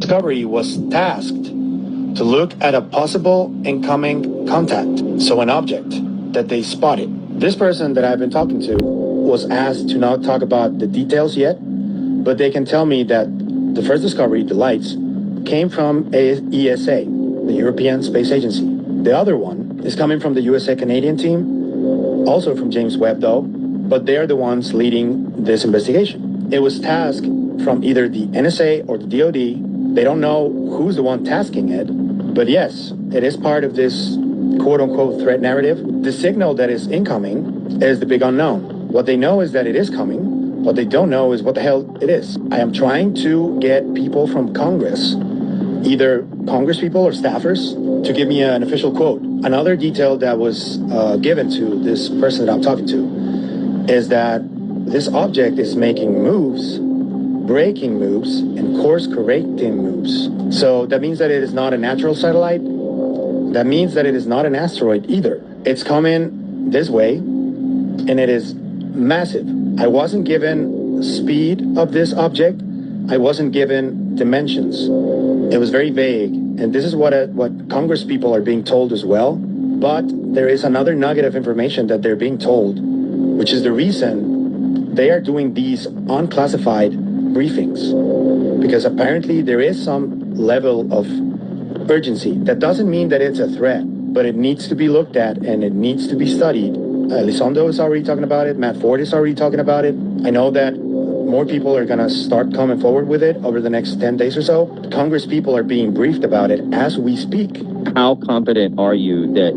Discovery was tasked to look at a possible incoming contact, so an object that they spotted. This person that I've been talking to was asked to not talk about the details yet, but they can tell me that the first discovery, the lights, came from ESA, the European Space Agency. The other one is coming from the USA Canadian team, also from James Webb though, but they're the ones leading this investigation. It was tasked from either the NSA or the DoD. They don't know who's the one tasking it, but yes, it is part of this quote-unquote threat narrative. The signal that is incoming is the big unknown. What they know is that it is coming. What they don't know is what the hell it is. I am trying to get people from Congress, either Congress people or staffers, to give me an official quote. Another detail that was given to this person that I'm talking to is that this object is making moves, braking moves, and course-correcting moves. So that means that it is not a natural satellite. That means that it is not an asteroid either. It's coming this way, and it is massive. I wasn't given speed of this object. I wasn't given dimensions. It was very vague, and this is what Congress people are being told as well. But there is another nugget of information that they're being told, which is the reason they are doing these unclassified briefings, because apparently there is some level of urgency. That doesn't mean that it's a threat, but it needs to be looked at and it needs to be studied. Elizondo is already talking about it. Matt Ford is already talking about it. I know that more people are going to start coming forward with it over the next 10 days or so. Congress people are being briefed about it as we speak. How confident are you that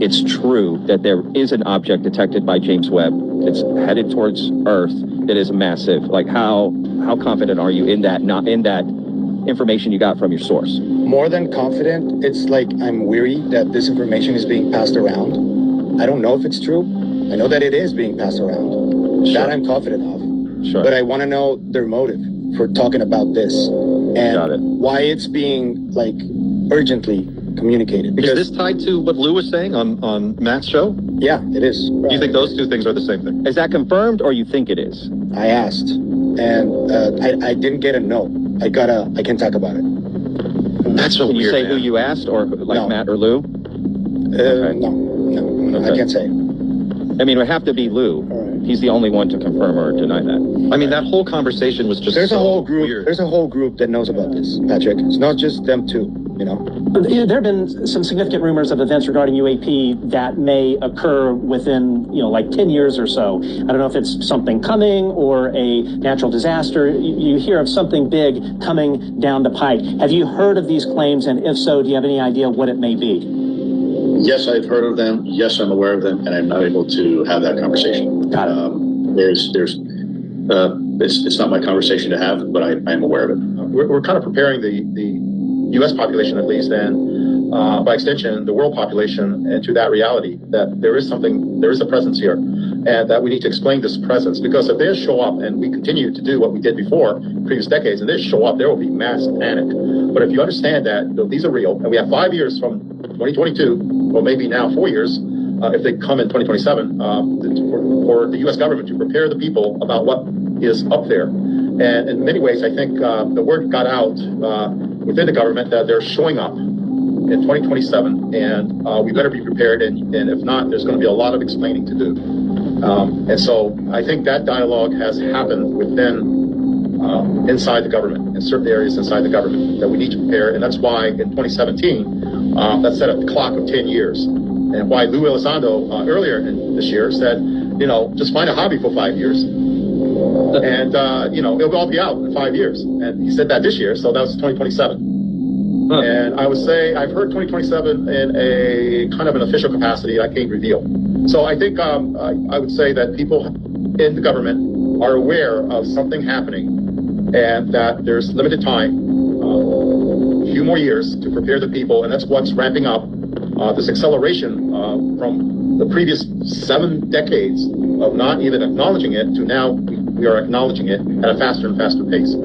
it's true that there is an object detected by James Webb that's headed towards Earth that is massive? Like how confident are you in that, not in that information you got from your source? More than confident, it's like I'm weary that this information is being passed around. I don't know if it's true. I know that it is being passed around. Sure. That I'm confident of. Sure. But I want to know their motive for talking about this and why it's being like urgently communicated. Because is this tied to what Lou was saying on Matt's show? Yeah, it is. Do you think those two things are the same thing? Is that confirmed or you think it is? I asked, and I didn't get a no. I can talk about it. That's so weird. Can you say man. who you asked, or like no. Matt or Lou? Okay. No, okay. I can't say. I mean, it would have to be Lou. Right. He's the only one to confirm or deny that. I mean, that whole conversation was just There's a whole group. Weird. There's a whole group that knows about this, Patrick. It's not just them two. You know, there have been some significant rumors of events regarding UAP that may occur within, like 10 years or so. I don't know if it's something coming or a natural disaster. You hear of something big coming down the pike. Have you heard of these claims? And if so, do you have any idea what it may be? Yes, I've heard of them. Yes, I'm aware of them, and I'm not able to have that conversation. Got it. It's not my conversation to have, but I'm aware of it. We're kind of preparing the U.S. population, at least, and by extension, the world population, into that reality that there is a presence here, and that we need to explain this presence. Because if they show up and we continue to do what we did before, previous decades, and they show up, there will be mass panic. But if you understand that these are real, and we have 5 years from 2022, or maybe now 4 years, if they come in 2027, for the U.S. government to prepare the people about what is up there. And in many ways, I think the word got out within the government that they're showing up in 2027, and we better be prepared. And if not, there's going to be a lot of explaining to do. And so I think that dialogue has happened within inside the government, in certain areas inside the government, that we need to prepare. And that's why in 2017, that set a clock of 10 years. And why Lou Elizondo earlier in this year said, just find a hobby for 5 years. And, it'll all be out in 5 years. And he said that this year, so that was 2027. Huh. And I would say I've heard 2027 in a kind of an official capacity I can't reveal. So I think I would say that people in the government are aware of something happening, and that there's limited time, a few more years to prepare the people, and that's what's ramping up this acceleration from the previous 7 decades of not even acknowledging it to now we are acknowledging it at a faster and faster pace.